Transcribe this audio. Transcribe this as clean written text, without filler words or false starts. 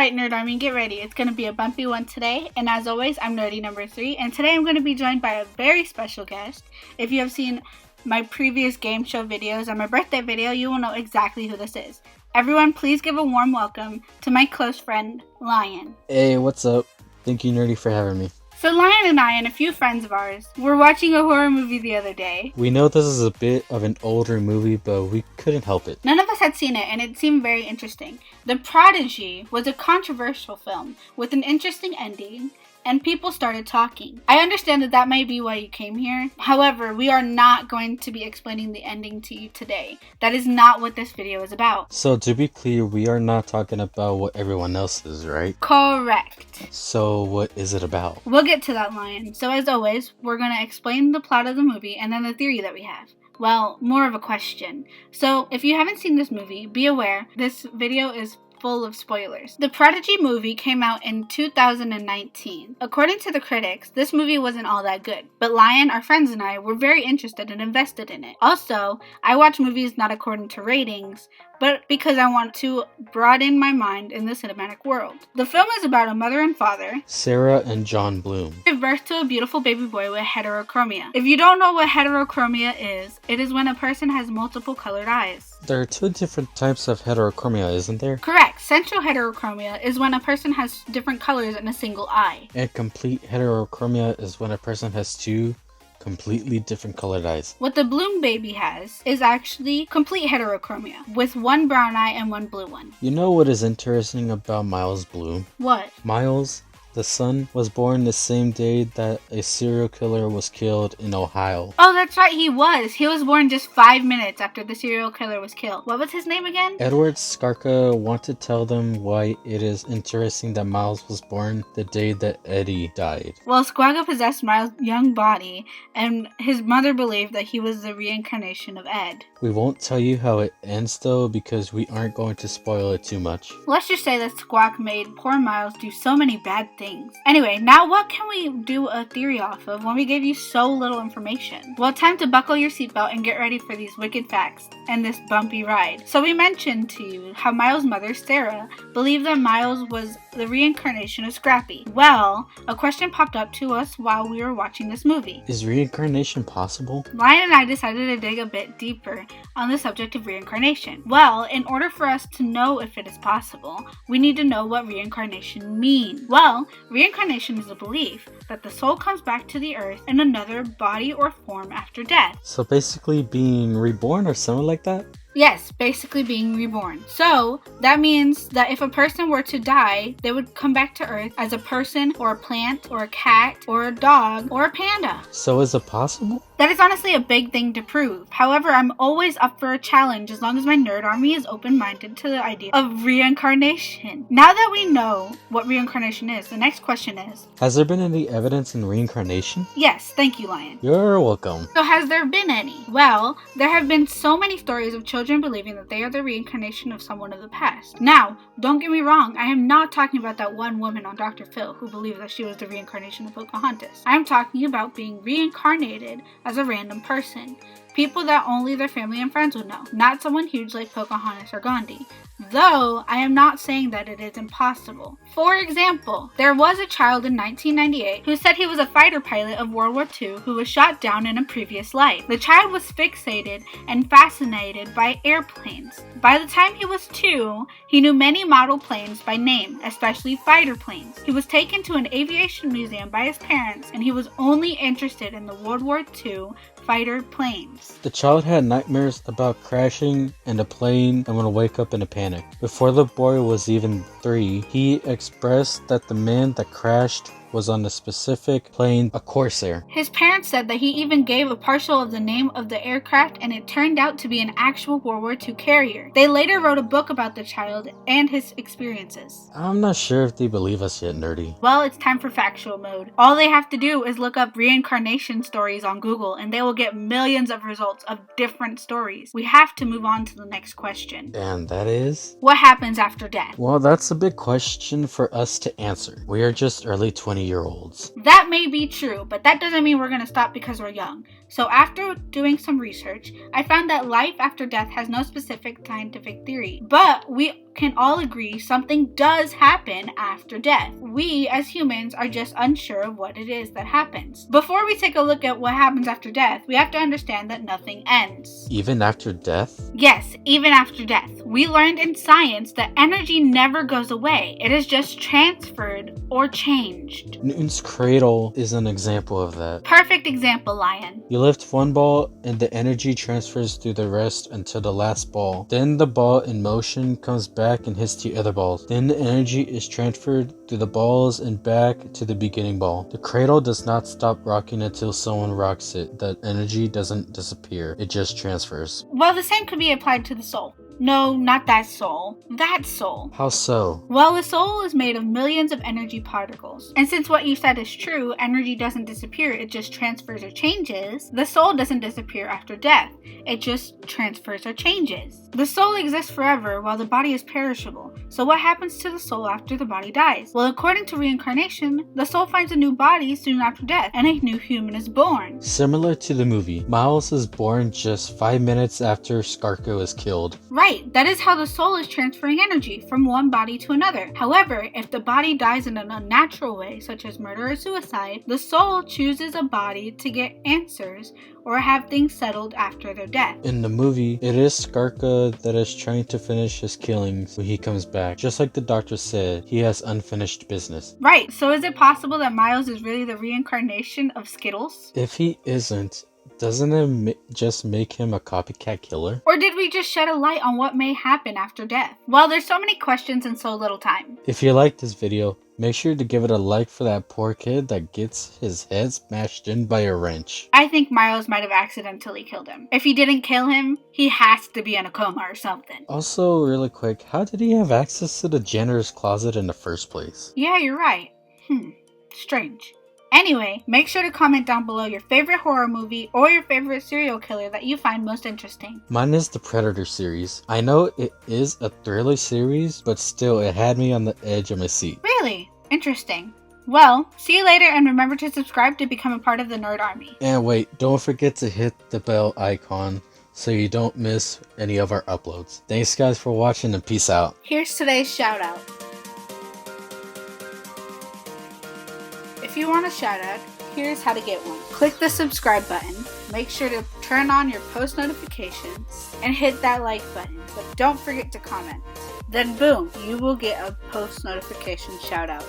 Alright, Nerd Army, get ready. It's going to be a bumpy one today, and as always, I'm Nerdy number 3, and today I'm going to be joined by a very special guest. If you have seen my previous game show videos and my birthday video, you will know exactly who this is. Everyone, please give a warm welcome to my close friend, Lion. Hey, what's up? Thank you, Nerdy, for having me. So Lion and I and a few friends of ours were watching a horror movie the other day. We know this is a bit of an older movie, but we couldn't help it. None of us had seen it, and it seemed very interesting. The Prodigy was a controversial film with an interesting ending, and people started talking. I understand that might be why you came here. However, we are not going to be explaining the ending to you today. That is not what this video is about. So to be clear, we are not talking about what everyone else is, right? Correct. So what is it about? We'll get to that, Lion. So as always, we're going to explain the plot of the movie and then the theory that we have. Well, more of a question. So if you haven't seen this movie, be aware this video is full of spoilers. The Prodigy movie came out in 2019. According to the critics, this movie wasn't all that good, but Lion, our friends, and I were very interested and invested in it. Also, I watch movies not according to ratings, but because I want to broaden my mind in the cinematic world. The film is about a mother and father, Sarah and John Bloom, give birth to a beautiful baby boy with heterochromia. If you don't know what heterochromia is, it is when a person has multiple colored eyes. There are two different types of heterochromia, isn't there? Correct. Central heterochromia is when a person has different colors in a single eye. And complete heterochromia is when a person has two completely different colored eyes. What the Bloom baby has is actually complete heterochromia, with one brown eye and one blue one. You know what is interesting about Miles Bloom? What? Miles, the son, was born the same day that a serial killer was killed in Ohio. Oh, that's right, he was. He was born just 5 minutes after the serial killer was killed. What was his name again? Edward Skarka wanted to tell them why it is interesting that Miles was born the day that Eddie died. Well, Squaga possessed Miles' young body, and his mother believed that he was the reincarnation of Ed. We won't tell you how it ends though, because we aren't going to spoil it too much. Let's just say that Squawk made poor Miles do so many bad things. Anyway, now what can we do a theory off of when we gave you so little information? Well, time to buckle your seatbelt and get ready for these wicked facts and this bumpy ride. So we mentioned to you how Miles' mother, Sarah, believed that Miles was the reincarnation of Scrappy. Well, a question popped up to us while we were watching this movie. Is reincarnation possible? Lion and I decided to dig a bit deeper on the subject of reincarnation. Well, in order for us to know if it is possible, we need to know what reincarnation means. Well, reincarnation is a belief that the soul comes back to the earth in another body or form after death. So basically being reborn or something like that? Yes, basically being reborn. So, that means that if a person were to die, they would come back to Earth as a person or a plant or a cat or a dog or a panda. So is it possible? That is honestly a big thing to prove. However, I'm always up for a challenge as long as my nerd army is open-minded to the idea of reincarnation. Now that we know what reincarnation is, the next question is... Has there been any evidence in reincarnation? Yes, thank you, Lion. You're welcome. So has there been any? Well, there have been so many stories of children believing that they are the reincarnation of someone of the past. Now, don't get me wrong, I am not talking about that one woman on Dr. Phil who believed that she was the reincarnation of Pocahontas. I am talking about being reincarnated as a random person. People that only their family and friends would know, not someone huge like Pocahontas or Gandhi. Though, I am not saying that it is impossible. For example, there was a child in 1998 who said he was a fighter pilot of World War II who was shot down in a previous life. The child was fixated and fascinated by airplanes. By the time he was 2, he knew many model planes by name, especially fighter planes. He was taken to an aviation museum by his parents, and he was only interested in the World War II fighter planes. The child had nightmares about crashing in a plane and would wake up in a panic. Before the boy was even 3, he expressed that the man that crashed was on a specific plane, a Corsair. His parents said that he even gave a partial of the name of the aircraft, and it turned out to be an actual World War II carrier. They later wrote a book about the child and his experiences. I'm not sure if they believe us yet, Nerdy. Well, it's time for factual mode. All they have to do is look up reincarnation stories on Google, and they will get millions of results of different stories. We have to move on to the next question. And that is? What happens after death? Well, that's a big question for us to answer. We are just early 20-year-olds. That may be true, but that doesn't mean we're gonna stop because we're young. So after doing some research, I found that life after death has no specific scientific theory, but we can all agree something does happen after death. We as humans are just unsure of what it is that happens. Before we take a look at what happens after death, we have to understand that nothing ends. Even after death? Yes, even after death. We learned in science that energy never goes away. It is just transferred or changed. Newton's cradle is an example of that. Perfect example, Lion. You lift one ball and the energy transfers through the rest until the last ball. Then the ball in motion comes back and hits the other balls. Then the energy is transferred through the balls and back to the beginning ball. The cradle does not stop rocking until someone rocks it. The energy doesn't disappear. It just transfers. Well, the same could be applied to the soul. No, not that soul. That soul. How so? Well, the soul is made of millions of energy particles. And since what you said is true, energy doesn't disappear, it just transfers or changes. The soul doesn't disappear after death. It just transfers or changes. The soul exists forever while the body is perishable. So what happens to the soul after the body dies? Well, according to reincarnation, the soul finds a new body soon after death and a new human is born. Similar to the movie, Miles is born just 5 minutes after Skarko is killed. Right, that is how the soul is transferring energy from one body to another. However, if the body dies in an unnatural way, such as murder or suicide, the soul chooses a body to get answers or have things settled after their death. In the movie, it is Skarka that is trying to finish his killings when he comes back. Just like the doctor said, he has unfinished business. Right, so is it possible that Miles is really the reincarnation of Skittles? If he isn't, doesn't it just make him a copycat killer? Or did we just shed a light on what may happen after death? Well, there's so many questions and so little time. If you like this video, make sure to give it a like for that poor kid that gets his head smashed in by a wrench. I think Miles might have accidentally killed him. If he didn't kill him, he has to be in a coma or something. Also, really quick, how did he have access to the janitor's closet in the first place? Yeah, you're right. Strange. Anyway, make sure to comment down below your favorite horror movie or your favorite serial killer that you find most interesting. Mine is the Predator series. I know it is a thriller series, but still it had me on the edge of my seat. Really? Interesting. Well, see you later and remember to subscribe to become a part of the Nerd Army. And wait, don't forget to hit the bell icon so you don't miss any of our uploads. Thanks guys for watching and peace out. Here's today's shout out. If you want a shout out, here's how to get one. Click the subscribe button, make sure to turn on your post notifications, and hit that like button, but don't forget to comment. Then boom, you will get a post notification shout out.